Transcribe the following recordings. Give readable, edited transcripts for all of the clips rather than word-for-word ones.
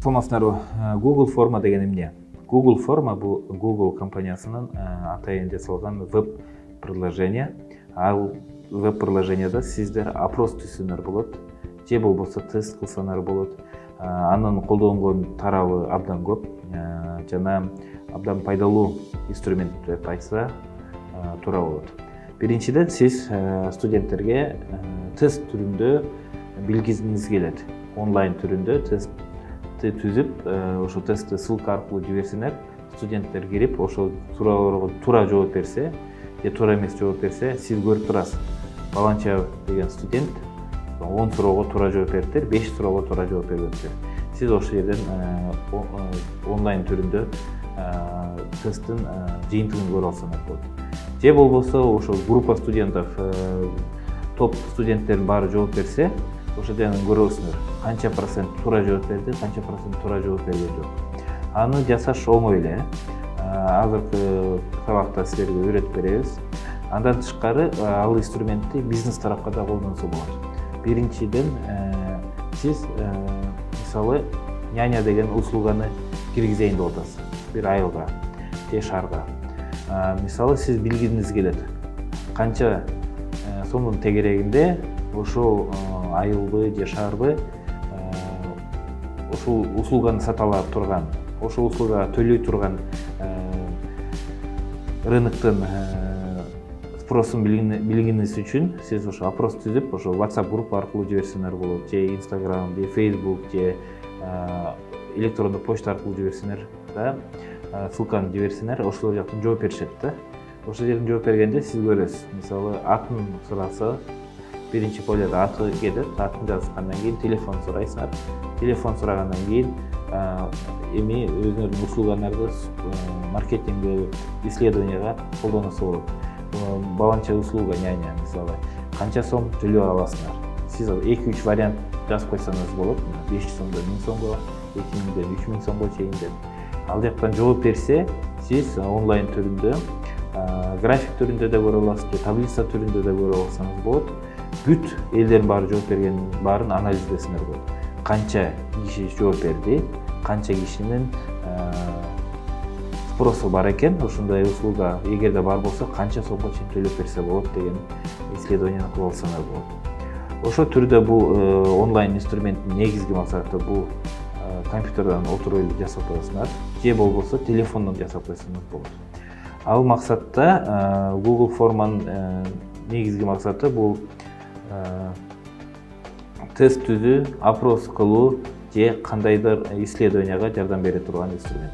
Саламатсыздарбы. Google форма деген эмне? Google форма бул Google компаниясынын атайын жасалган веб-приложение. Ал веб-приложениеда сиздер опрос түзсөңөр болот, же болбосо тест кылсаңар болот. Анын колдонгон тарабы абдан көп жана абдан пайдалуу инструмент деп айтса туура болот. Биринчиден сиз студенттерге тест түрүндө билгизгиңиз келет. Онлайн түрүндө тестти түзүп, ошо тестти ссылка аркылуу жиберсеңер, студенттер кирип, ошо суроолорго туура жооп берсе, же туура эмес жооп берсе, сиз көрүп турасыз. Баланча деген студент 10 суроого туура жооп бериптир, 5 суроого туура жооп бербептир. Сиз ошол жерден онлайн түрүндө тесттин жыйынтыгын көрүп алсаңар болот. Же болбосо ошо группа студентов, топ студенттердин баары жооп берсе, ошодон көрөсүңөр канча процент туура жооп берди, канча процент туура жооп берген жок. Аны жасаш оңой эле. Азыркы сабакта силерге үйрөтүп беребиз. Андан тышкары ал инструментти бизнес тарапка да колдонсо болот. Биринчиден сиз мисалы няня деген услуганы киргизейин деп атасыз. Бир айылга же шаарга. Мисалы сиз билгиңиз келет. Канча сомдун тегерегинде ошол айылды же шаарбы ошол услуганы сата ала турган, ошол услугага төлөй турган рыноктун спросун билгениңиз үчүн сиз ошо опрос түзүп, ошо WhatsApp группа аркылуу жиберсеңер болот, же Instagram, же Facebook, же электрондук почта аркылуу жиберсеңер да, ссылканы жиберсеңер, ошол жактан жооп беришет да. Ошол жерден жооп бергенде сиз көрөсүз. Мисалы, атын сураса, биринчи поледа аты келет, атын жазгандан кийин телефон сурайсыңар. Телефон сурагандан кийин эми өзүңөрдүн услугаларды маркетинг исследованияга колдонсо болот. Баланча услуга няня, мисалы, канча сом төлөй аласыңар. Сиз 2-3 вариант жазып койсоңуз болот. 500 сомдон 1000 сомго, 2000ден 3000 сомго чейин деп. Ал жактан жооп берсе, сиз онлайн түрүндө, график түрүндө да көрө аласыз, таблица түрүндө да көрө алсаңыз болот. Бүт элдердин баары жооп бергенин баарын анализдесеңер болот. Канча киши жооп берди, канча кишинин спросу бар экен, ошондой услуга эгерде бар болсо канча сомго чейин төлөп берсе болот деген исследованияны кылып алсаңар болот. Ошол түрдө бул онлайн инструменттин негизги максаты бул компьютерден отуруп эле жасап коесуңар, же болбосо телефондон жасап койсоңуз болот. Ал максатта Google форманын негизги максаты бул тест түзүү, опрос кылуу же кандайдыр исследованияга жардам бере турган инструмент.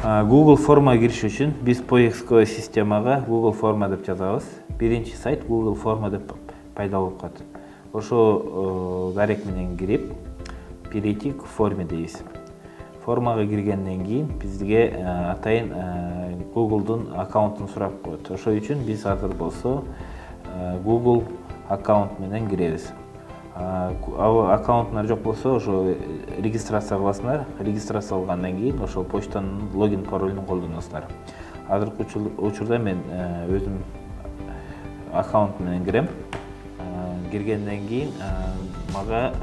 Google форма кириш үчүн биз поисковый системага Google форма деп жазабыз. Биринчи сайт Google форма деп пайда болуп калат. Ошо дарек менен кирип, перейти к форме дейбиз. Формага киргенден кийин бизге атайын Google'дун аккаунтун сурап коет. Ошол үчүн биз азыр болсо Google аккаунт менен киребиз. Аккаунттар жок болсо, ошо регистрация кыласыңар. Регистрация кылгандан кийин ошол почтанын логин паролун колдоносуңар. Азыркы учурда мен өзүм аккаунт менен кирем. Киргенден кийин мага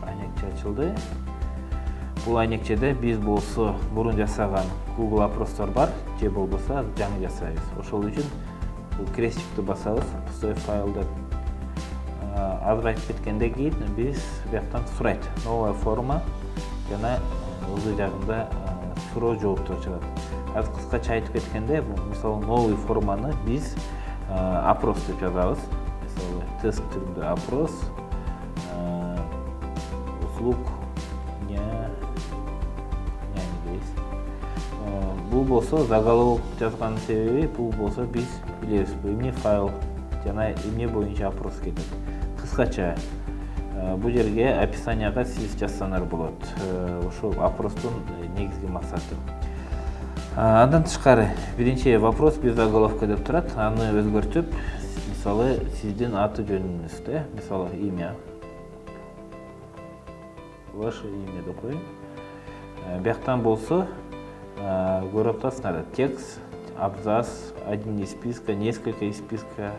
айнекче ачылды. Бул айнекчеде биз болсо мурун жасаган Google опростор бар, же болбосо жаңы жасайбыз. Ошол үчүн бул крестикти басабыз, пустой файл деп. Азыр айтып кеткенден кийин биз бияктан сурайт. Новая форма жана ылдый жагында суроо жооптор чыгат. Азыр кыскача айтып кеткенде, бул мисалы новый форманы биз опрос деп жазабыз. Мисалы тест түрүндө опрос, услуг бул болсо заголовок жазган себеби, бул болсо биз билебиз, эмне файл жана эмне боюнча опрос кетет. Кыскача бул жерге описанияга сиз жазсаңар болот. Ошол опростун негизги максаты. Андан тышкары биринчи вопрос без заголовка деп турат. Аны өзгөртүп, мисалы сиздин аты жөнүңүздө, мисалы имя. ваше имя деп коеюн. Бияктан болсо көрүп атасыңар, текст, абзац, один из списка, несколько из списка,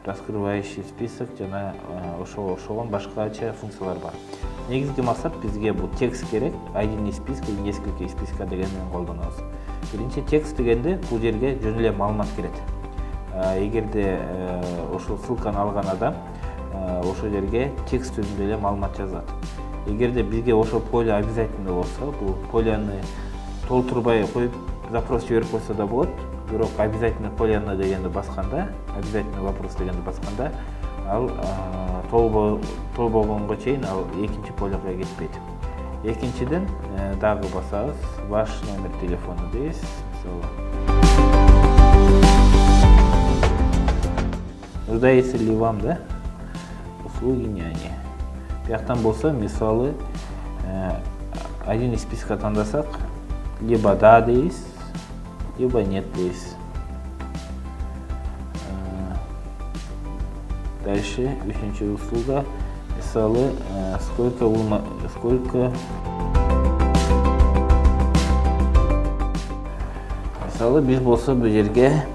раскрывающий список жана ошого окшогон башкача функциялар бар. Негизги максат бизге бул текст керек, один из списка и несколько из списка дегенди колдонобуз. Биринчи текст дегенде бул жерге жөн эле маалымат кирет. Эгерде ошол ссылканы алган адам ошол жерге текст түрүндө эле маалымат жазат. Эгерде бизге ошол поле обязательно болсо, бул полени толтурбай коюп запрос жиберип койсо да болот. Бирок обязательно полено дегенди басканда, обязательно вопрос дегенди басканда, ал толбогонго чейин ал экинчи полега кетпейт. Экинчиден дагы басабыз, ваш номер телефона дейбиз. Нуждается ли вам, да? Услуги няни. Бияктан болсо, мисалы, один из списка тандасак, либо да дейбиз, либо нет дейбиз. Дальше, үчүнчү услуга, мисалы, мисалы, биз болсо бул жерге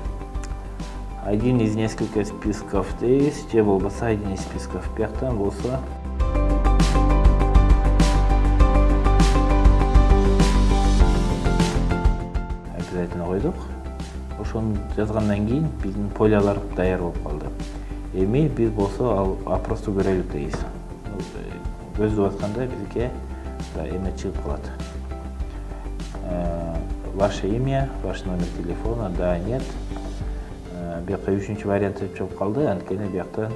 один из нескольких списков дейбиз, же болбосо один из списков. Бияктан болсо обязательно койдук. Ошону жазгандан кийин биздин полялар даяр болуп калды. Эми биз болсо ал опросту көрөлү дейбиз. Көздү басканда бизге эме чыгып калат. Ваше имя, ваш номер телефона, да, нет. Бияка үчүнчү вариант чыгып калды. Анткени бияктан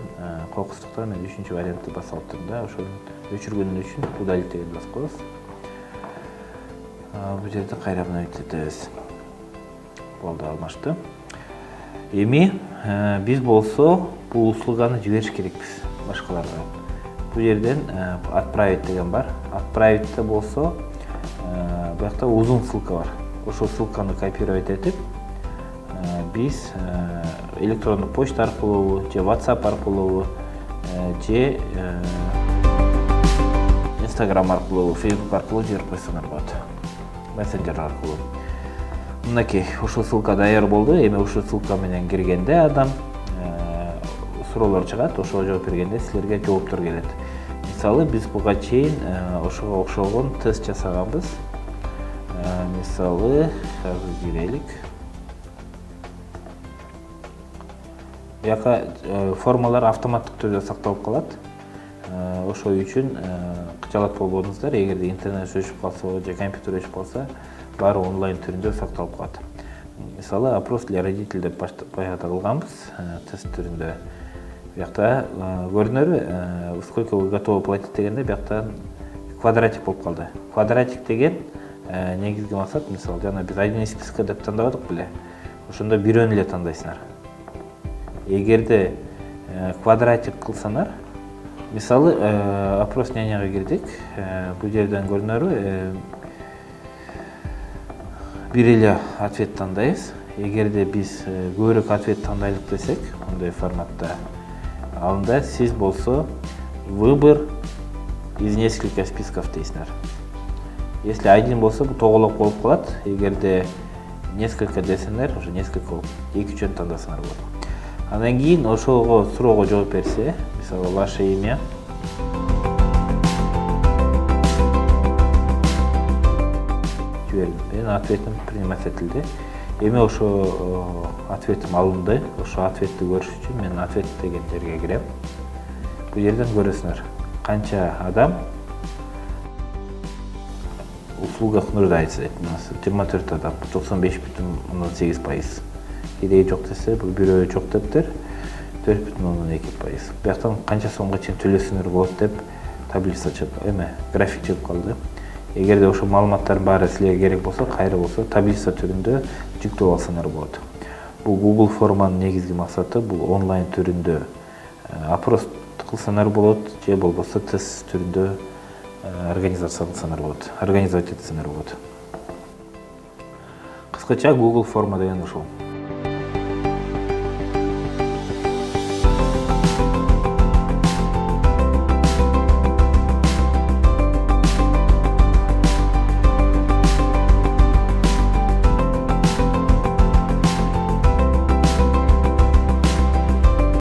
кокустуктан мен үчүнчү вариантты басып алыптыр да. Ошону өчүргөн үчүн удалить дегенди басып коебуз. Бул жерде кайра обновить этебиз. Болду, алмашты. Эми биз болсо бул услуганы жибериш керекпиз башкаларга. Бул жерден отправить деген бар. Отправить болсо буякта узун ссылка бар. Ошол ссылканы копировать этип биз электрондук почта аркылуу же WhatsApp аркылуу же Instagram аркылуу, Facebook аркылуу жиберип койсоңор болот. Мессенджер аркылуу. Мынакей, ушул ссылка даяр болду. Эми ушул ссылка менен киргенде адам суроолор чыгат, ошого жооп бергенде силерге жооптор келет. Мисалы, биз буга чейин ошого окшогон тест жасаганбыз. Мисалы, азыр кирелик. Буяка формалар автоматтык түрдө сакталып калат. Ошол үчүн кычалат болбоңуздар. Эгерде интернет өчүп калса же компьютер өчүп калса, баары онлайн түрүндө сакталып калат. Мисалы, опрос для родителей деп баягы кылганбыз, тест түрүндө. Буякта көрүнөрбү, сколько вы готовы платить дегенде буяктан квадратик болуп калды. Квадратик деген негизги максат, мисалы, жана биз один из списка деп тандабадык беле. Ошондо бирөөнү эле тандайсыңар. Эгерде квадратик кылсаңар, мисалы, опрос няняга кирдик. Бул жерден көрүнөрбү, бир эле ответ тандайбыз. Эгерде биз көбүрөөк ответ тандайлык десек, мындай форматта, анда сиз болсо выбор из нескольких списков дейсиңер. Если один болсо, бул тоголок болуп калат. Эгерде несколько десеңер, уже несколько болуп, эки-үчөн тандасаңар болот. Андан кийин ошого суроого жооп берсе, мисалы, ваше имя, менин ответим принимать этилди. Эми ошо ответим алынды. Ошо ответти көрүш үчүн мен ответ деген жерге кирем. Бул жерден көрөсүңөр канча адам услугах нуждается. 24 адам, 95,8%. Кереги жок десе, бул бирөө жок дептир, 4,2%. Бияктан канча сомго чейин төлөсөңөр болот деп таблица чыгып, график чыгып калды. Эгерде ошол маалыматтардын баары силерге керек болсо, кайра болсо таблица түрүндө жүктөп алсаңар болот. Бул Google форманын негизги максаты бул онлайн түрүндө опрос кылсаңар болот, же болбосо тест түрүндө организация кылсаңар болот, организовать этсеңер болот. Кыскача Google форма деген ушул.